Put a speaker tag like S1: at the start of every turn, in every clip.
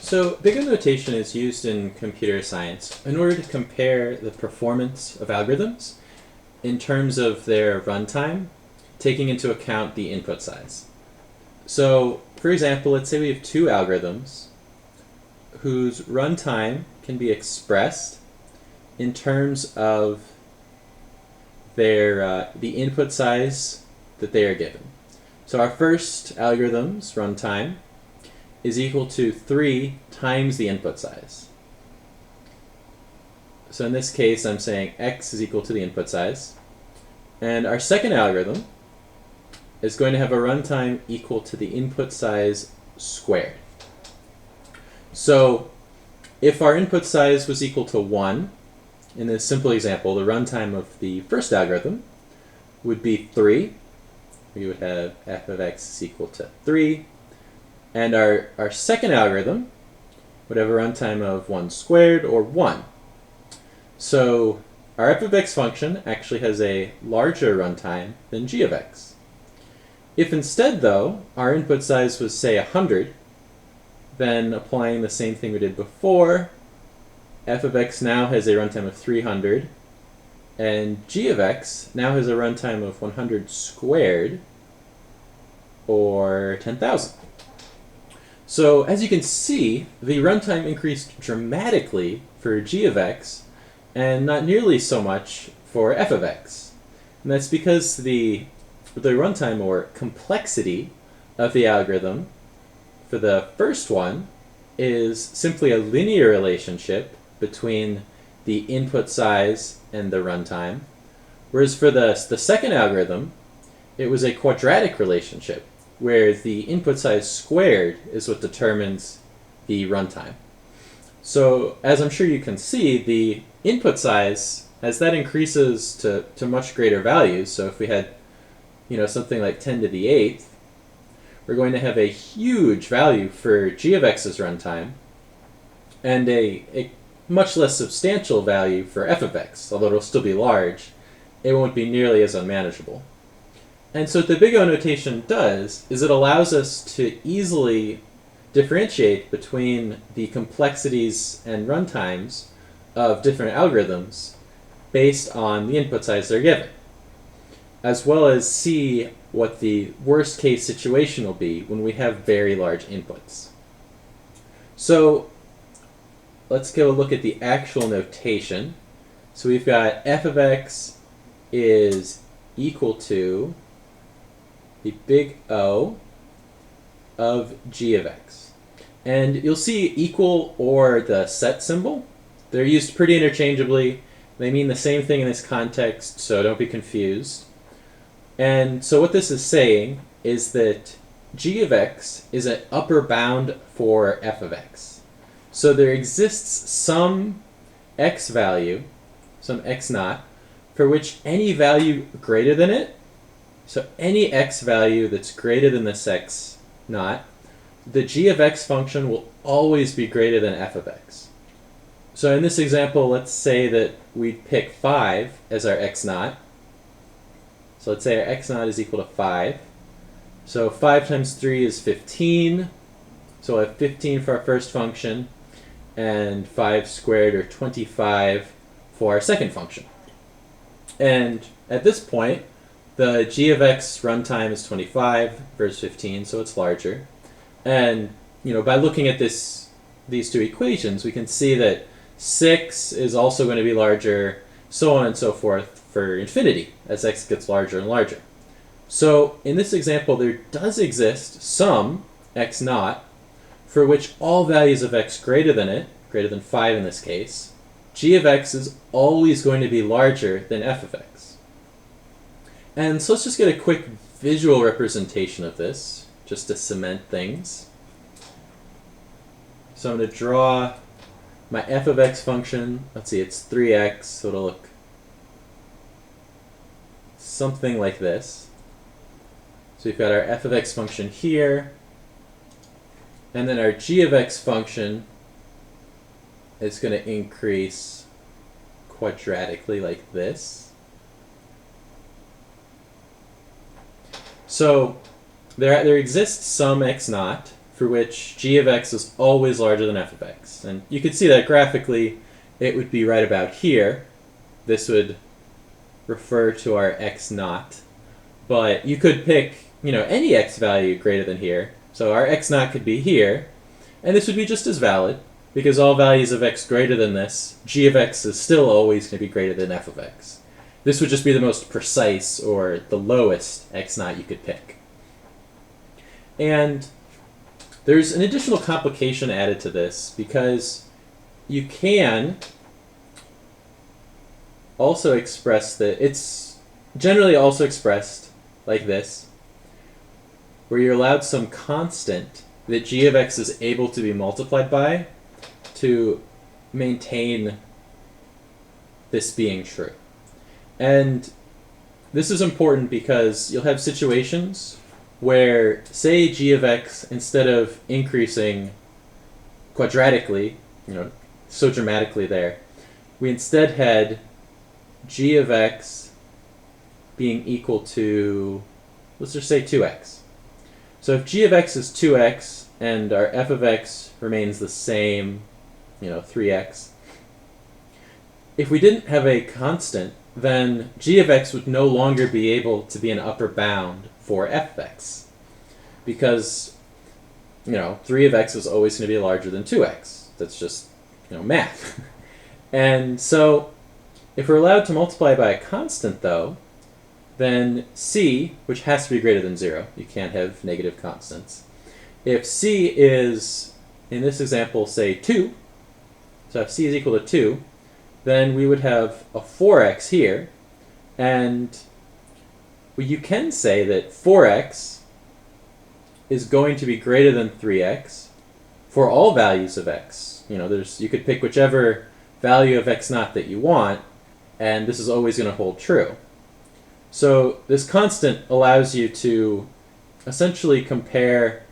S1: So big O notation is used in computer science in order to compare the performance of algorithms in terms of their runtime, taking into account the input size. So for example, let's say we have two algorithms whose runtime can be expressed in terms of the input size that they are given. So our first algorithm's runtime is equal to 3 times the input size. So in this case, I'm saying x is equal to the input size. And our second algorithm is going to have a runtime equal to the input size squared. So if our input size was equal to 1, in this simple example, the runtime of the first algorithm would be 3. We would have f of x is equal to 3. And our second algorithm would have a runtime of 1 squared, or 1. So our f of x function actually has a larger runtime than g of x. If instead, though, our input size was, say, 100, then applying the same thing we did before, f of x now has a runtime of 300, and g of x now has a runtime of 100 squared, or 10,000. So as you can see, the runtime increased dramatically for g of x, and not nearly so much for f of x. And that's because the runtime, or complexity, of the algorithm for the first one is simply a linear relationship between the input size and the runtime, whereas for the second algorithm, it was a quadratic relationship, where the input size squared is what determines the runtime. So as I'm sure you can see, the input size, as that increases to much greater values, so if we had something like 10 to the 8th, we're going to have a huge value for g of x's runtime, and a much less substantial value for f of x. Although it'll still be large, it won't be nearly as unmanageable. And so what the big O notation does is it allows us to easily differentiate between the complexities and runtimes of different algorithms based on the input size they're given, as well as see what the worst case situation will be when we have very large inputs. So let's go look at the actual notation. So we've got f of x is equal to the big O of g of x. And you'll see equal or the set symbol. They're used pretty interchangeably. They mean the same thing in this context, so don't be confused. And so what this is saying is that g of x is an upper bound for f of x. So there exists some x value, some x naught, for which any value greater than it, so any x value that's greater than this x naught, the g of x function will always be greater than f of x. So in this example, let's say that we pick 5 as our x naught. So let's say our x naught is equal to 5. So 5 times 3 is 15. So we'll have 15 for our first function, and 5 squared, or 25, for our second function. And at this point, the g of x runtime is 25 versus 15, so it's larger. And by looking at these two equations, we can see that 6 is also going to be larger, so on and so forth, for infinity, as x gets larger and larger. So in this example, there does exist some x naught for which all values of x greater than it, greater than 5 in this case, g of x is always going to be larger than f of x. And so let's just get a quick visual representation of this, just to cement things. So I'm going to draw my f of x function. Let's see, it's 3x, so it'll look something like this. So we've got our f of x function here, and then our g of x function is going to increase quadratically like this. So there exists some x naught for which g of x is always larger than f of x. And you could see that graphically, it would be right about here. This would refer to our x naught. But you could pick, any x value greater than here. So our x naught could be here, and this would be just as valid, because all values of x greater than this, g of x is still always going to be greater than f of x. This would just be the most precise, or the lowest x naught you could pick. And there's an additional complication added to this, because you can also express that it's generally also expressed like this, where you're allowed some constant that g of x is able to be multiplied by to maintain this being true. And this is important because you'll have situations where, say, g of x, instead of increasing quadratically, so dramatically there, we instead had g of x being equal to, let's just say 2x. So if g of x is 2x and our f of x remains the same, 3x, if we didn't have a constant, then g of x would no longer be able to be an upper bound for f of x, because 3 of x is always going to be larger than 2x. That's just math. And so if we're allowed to multiply by a constant, though, then c, which has to be greater than 0, you can't have negative constants. If c is, in this example, say 2, so if c is equal to 2, then we would have a 4x here, and you can say that 4x is going to be greater than 3x for all values of x. You could pick whichever value of x naught that you want, and this is always going to hold true. So this constant allows you to essentially compare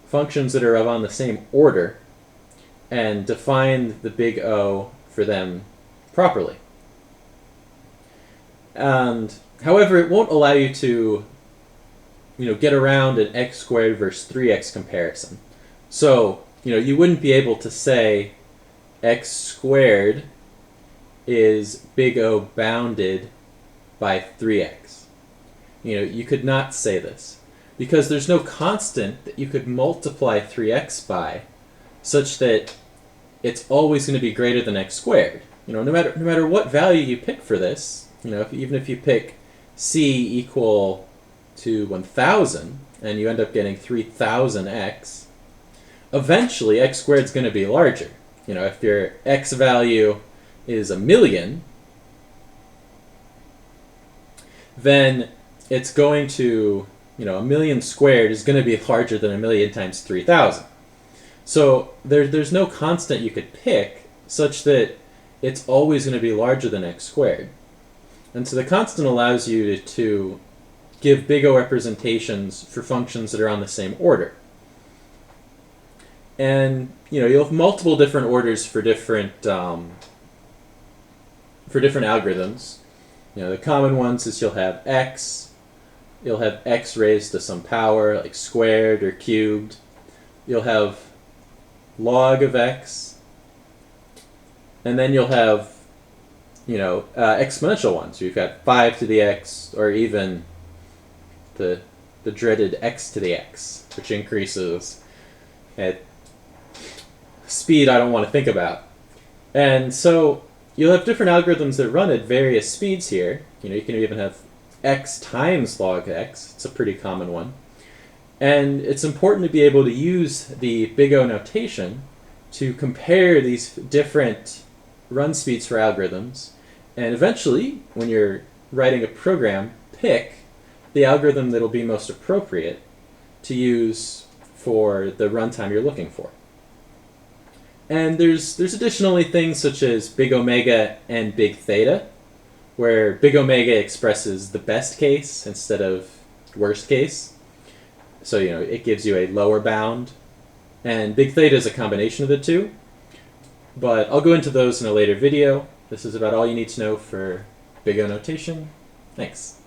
S1: functions that are on the same order and define the big O for them properly. And however, it won't allow you to get around an x squared versus 3x comparison. So you wouldn't be able to say x squared is big O bounded by 3x. You could not say this, because there's no constant that you could multiply 3x by such that it's always going to be greater than x squared. No matter what value you pick for this, even if you pick c equal to 1000 and you end up getting 3000x, eventually x squared is going to be larger. If your x value is 1,000,000, then it's going to, 1,000,000 squared is going to be larger than 1,000,000 times 3,000. So there's no constant you could pick such that it's always going to be larger than x squared. And so the constant allows you to give big O representations for functions that are on the same order. And you'll have multiple different orders for different algorithms. The common ones is you'll have x raised to some power, like squared or cubed. You'll have log of x, and then you'll have exponential ones. So you've got 5 to the x, or even the dreaded x to the x, which increases at speed I don't want to think about. And so you'll have different algorithms that run at various speeds here. You can even have x times log x. It's a pretty common one. And it's important to be able to use the big O notation to compare these different run speeds for algorithms, and eventually, when you're writing a program, pick the algorithm that'll be most appropriate to use for the runtime you're looking for. And there's additionally things such as big omega and big theta, where big omega expresses the best case instead of worst case. So, it gives you a lower bound. And big theta is a combination of the two. But I'll go into those in a later video. This is about all you need to know for big O notation. Thanks.